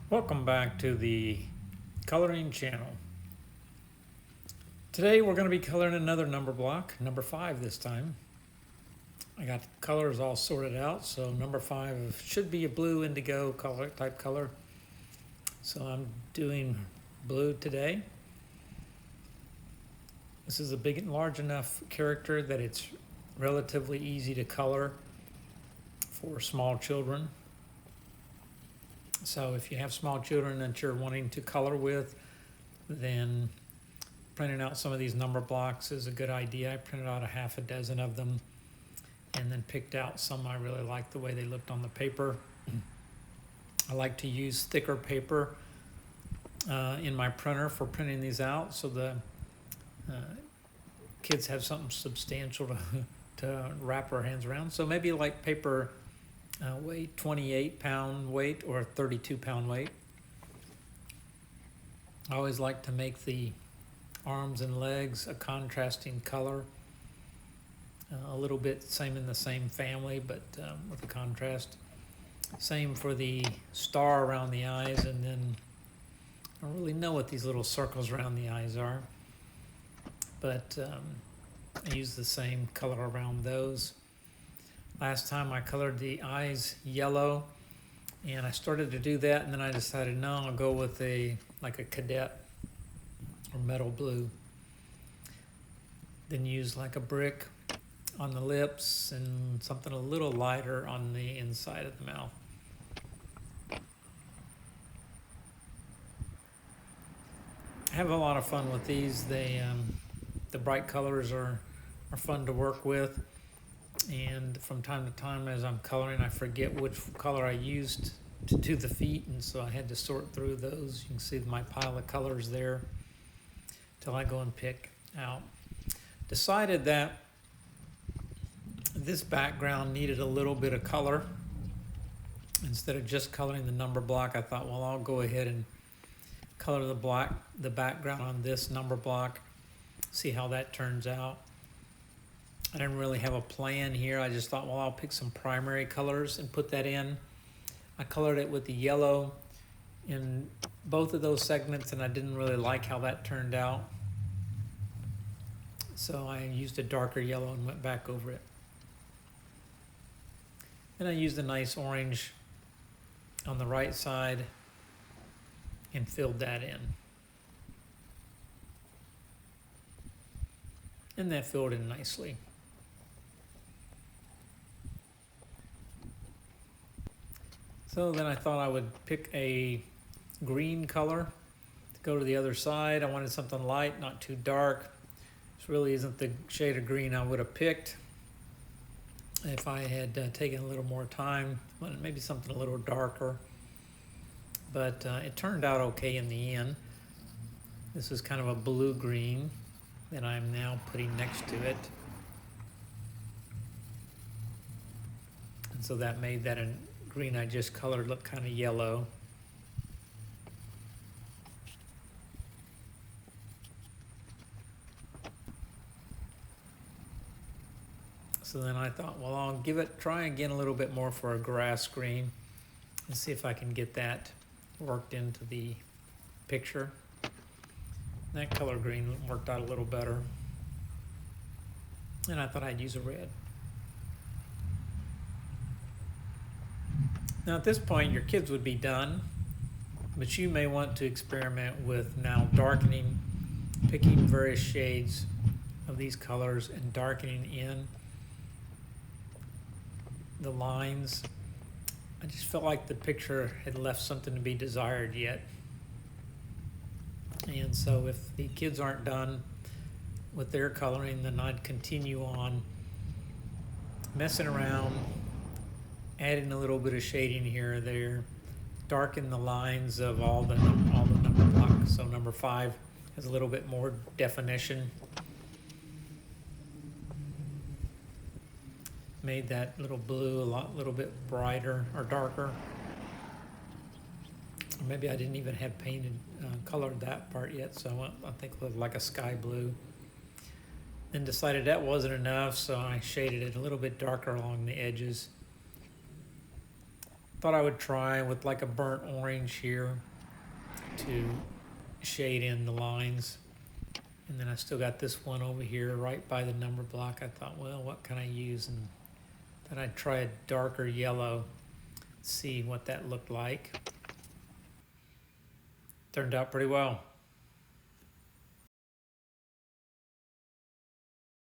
Welcome back to the coloring channel. Today we're going to be coloring another number block, number 5 this time. I got colors all sorted out, so number 5 should be a blue indigo type color. So I'm doing blue today. This is a big and large enough character that it's relatively easy to color for small children. So if you have small children that you're wanting to color with, then printing out some of these number blocks is a good idea. I printed out a half a dozen of them and then picked out some I really liked the way they looked on the paper. I like to use thicker paper in my printer for printing these out, so the kids have something substantial to wrap their hands around. So maybe like paper weight, 28-pound weight or 32-pound weight. I always like to make the arms and legs a contrasting color, a little bit same in the same family, but with a contrast. Same for the star around the eyes, and then I don't really know what these little circles around the eyes are, but I use the same color around those. Last time I colored the eyes yellow, and I started to do that, and then I decided, no, I'll go with like a cadet or metal blue. Then use like a brick on the lips and something a little lighter on the inside of the mouth. I have a lot of fun with these. The bright colors are fun to work with. And from time to time as I'm coloring, I forget which color I used to do the feet, and so I had to sort through those. You can see my pile of colors there till I go and pick out. Decided that this background needed a little bit of color. Instead of just coloring the number block, I thought, well, I'll go ahead and color the background on this number block, see how that turns out. I didn't really have a plan here. I just thought, well, I'll pick some primary colors and put that in. I colored it with the yellow in both of those segments, and I didn't really like how that turned out. So I used a darker yellow and went back over it. Then I used a nice orange on the right side and filled that in. And that filled in nicely. So then I thought I would pick a green color to go to the other side. I wanted something light, not too dark. This really isn't the shade of green I would have picked if I had taken a little more time. Maybe something a little darker. But it turned out okay in the end. This is kind of a blue-green that I'm now putting next to it. And so that made that a green I just colored look kind of yellow. So then I thought, well, I'll try again a little bit more for a grass green and see if I can get that worked into the picture. That color green worked out a little better. And I thought I'd use a red. Now at this point, your kids would be done, but you may want to experiment with now darkening, picking various shades of these colors and darkening in the lines. I just felt like the picture had left something to be desired yet. And so if the kids aren't done with their coloring, then I'd continue on messing around, adding a little bit of shading here or there, darken the lines of all the number blocks. So number 5 has a little bit more definition. Made that little blue a little bit brighter or darker. Maybe I didn't even have colored that part yet, so I think it looked like a sky blue. Then decided that wasn't enough, so I shaded it a little bit darker along the edges. thought I would try with like a burnt orange here to shade in the lines. And then I still got this one over here right by the number block. I thought, well, what can I use? And then I'd try a darker yellow, see what that looked like. Turned out pretty well.